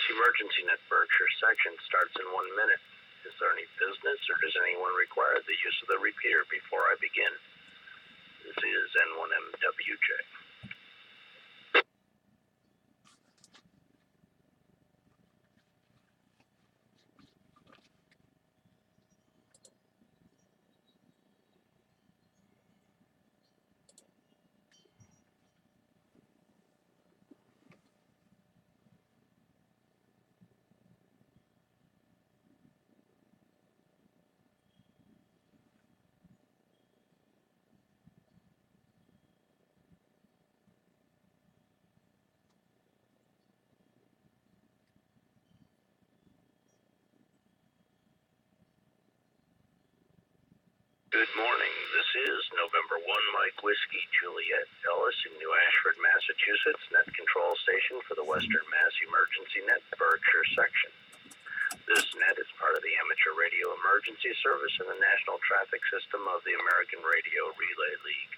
Emergency Net Berkshire section starts in 1 minute. Is there any business or does anyone require the use of the repeater before I begin? This is N1MWJ. Good morning. This is November 1 Mike Whiskey Juliet Ellis in New Ashford, Massachusetts, net control station for the Western Mass Emergency Net Berkshire section. This net is part of the Amateur Radio Emergency Service in the National Traffic System of the American Radio Relay League.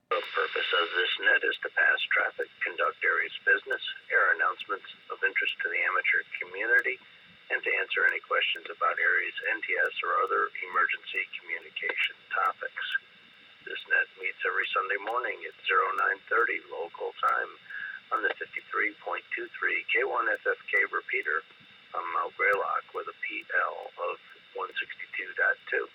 The purpose of this net is to pass traffic, conduct area's business, air announcements of interest to the amateur community, and to answer any questions about area's NTS or other emergency communication topics. This net meets every Sunday morning at 0930 local time on the 53.23 K1FFK repeater on Mount Greylock with a PL of 162.2.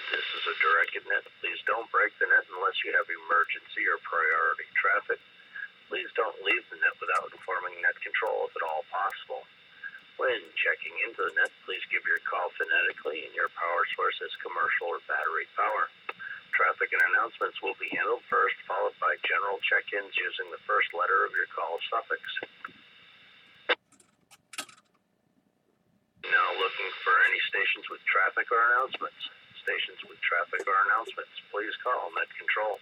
This is a directed net. Please don't break the net unless you have emergency or priority traffic. Please don't leave the net without informing net control if at all possible. When checking into the net, please give your call phonetically and your power source as commercial or battery power. Traffic and announcements will be handled first, followed by general check-ins using the first letter of your call suffix. Now looking for any stations with traffic or announcements. Stations with traffic or announcements, please call net control.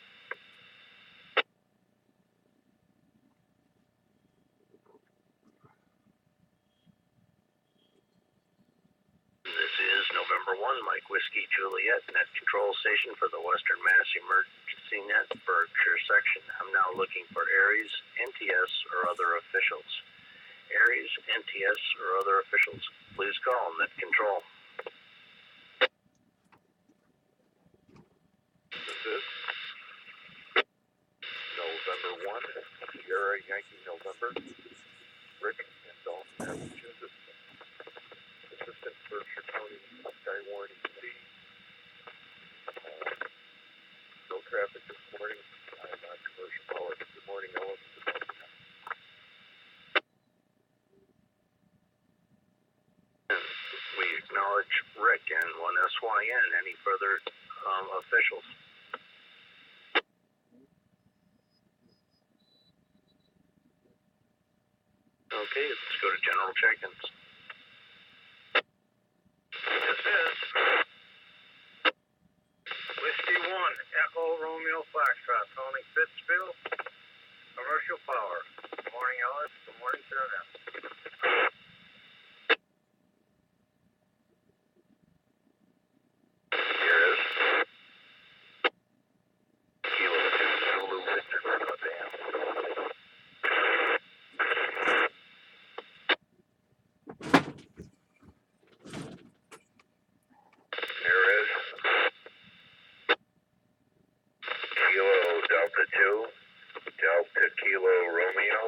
This is November 1 Mike Whiskey Juliet net control station for the Western Mass Emergency Net Berkshire section. I'm now looking for Aries, NTS, or other officials. Aries, NTS, or other officials, please call net control. This is November 1, Sierra Yankee November, Rick and Dalton, Massachusetts. Assistant Berkshire County Skywarn EC. No traffic this morning. I'm on commercial power. Good morning, Ellis. We acknowledge Rick and N1SYN. Any further officials? Okay, let's go to general check-ins. This is Whiskey 1, Echo Romeo Foxtrot, calling Pittsfield, commercial power. Good morning, Ellis. Good morning, Turner. Here is Kilo 2 Zulu Victor Van. Delta Kilo Romeo,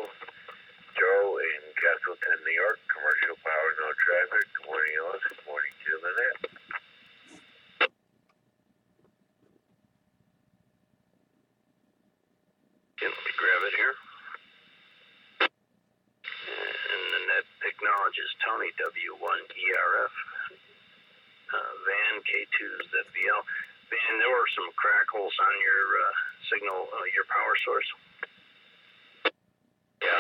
Joe in Castleton, New York, commercial power, no traffic. Good morning, Ellis. Good morning to Lynette. Let me grab it here. And the net acknowledges Tony W1ERF, Van K2ZVL. Van, there were some crackles on your signal, your power source. Yeah,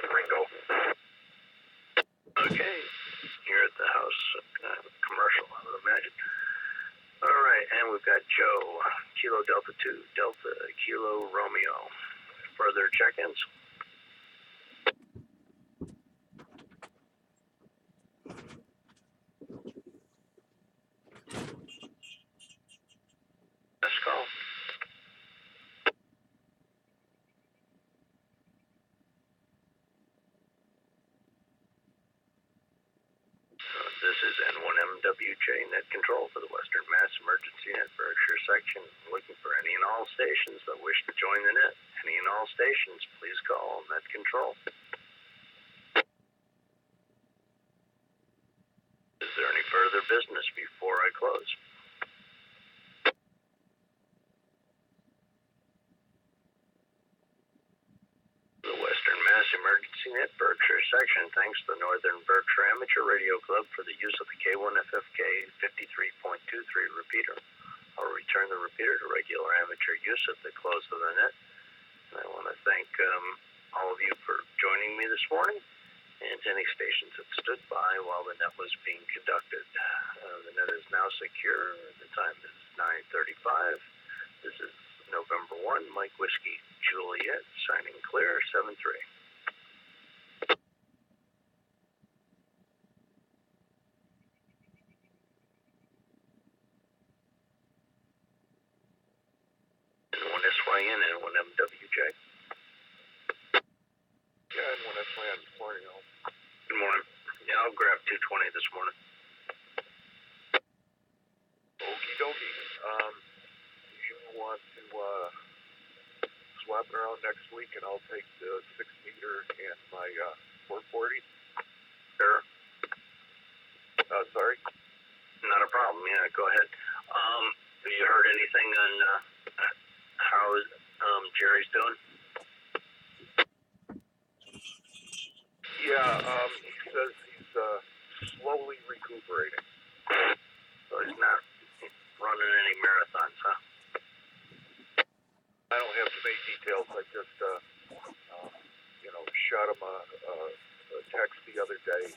Ringo. Okay, here at the house, commercial, I would imagine. All right, and we've got Joe, Kilo Delta 2, Delta Kilo Romeo. Further check-ins? N1MWJ net control for the Western Mass Emergency Net Berkshire section. Looking for any and all stations that wish to join the net. Any and all stations, please call net control. Is there any further business before I close? The Western Mass Emergency Net Berkshire section thanks the Northern Berkshire Amateur Radio Club for the use of the K1FFK 53.23 repeater. I'll return the repeater to regular amateur use at the close of the net. And I want to thank all of you for joining me this morning, and to any stations that stood by while the net was being conducted. The net is now secure. The time is 9:35. This is November 1, Mike Whiskey Juliet, signing clear, 7-3. N1SYN, N1MWJ. Yeah, N1SYN this morning. Good morning. Yeah, I'll grab 220 this morning. Okie dokie. You want to swap it around next week, and I'll take the 6-meter and my 440? Sure. Sorry? Not a problem. Yeah, go ahead. Have you heard anything on how Jerry's doing? Yeah, he says he's slowly recuperating. So he's not running any marathons, huh? I don't have too many details. I just, shot him a text the other day, and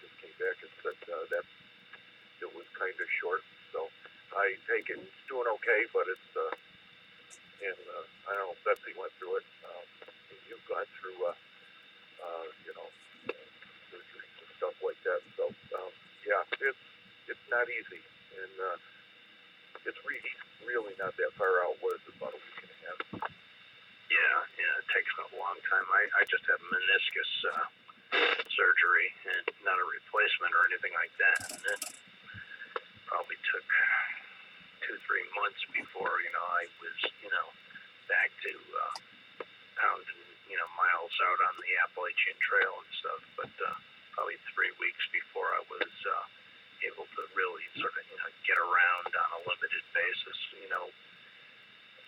just came back and said that it was kind of short. So I take it he's doing okay, but it's, I don't know if Betsy went through it. You've gone through, surgeries and stuff like that. So, yeah, it's not easy, and it's really not that far out. What is it, about a week and a half? Yeah, it takes a long time. I just had meniscus surgery, and not a replacement or anything like that. And it probably took 2-3 months before, I was, back to pounding, miles out on the Appalachian Trail and stuff. But probably 3 weeks before I was able to really sort of, get around on a limited basis.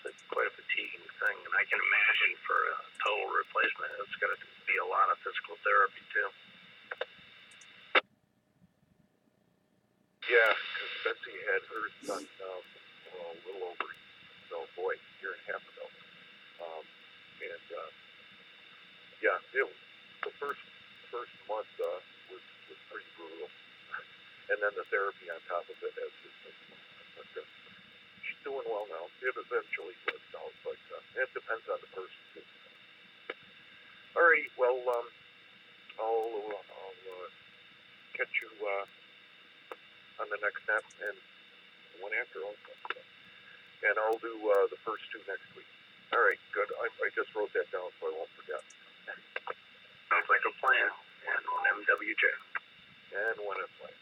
It's quite a fatiguing thing, and I can imagine for a total replacement, it's got to be a lot of physical therapy too. Yeah, because Betsy had hers done a little over, a year and a half ago. The first month was pretty brutal, and then the therapy on top of it has just been. She's doing well now. It eventually works out, but it depends on the person too. All right, well, I'll catch you on the next net and one after also. And I'll do the first 2 next week. All right, good. I just wrote that down so I won't forget. Sounds like a plan. N1MWJ. And one is like.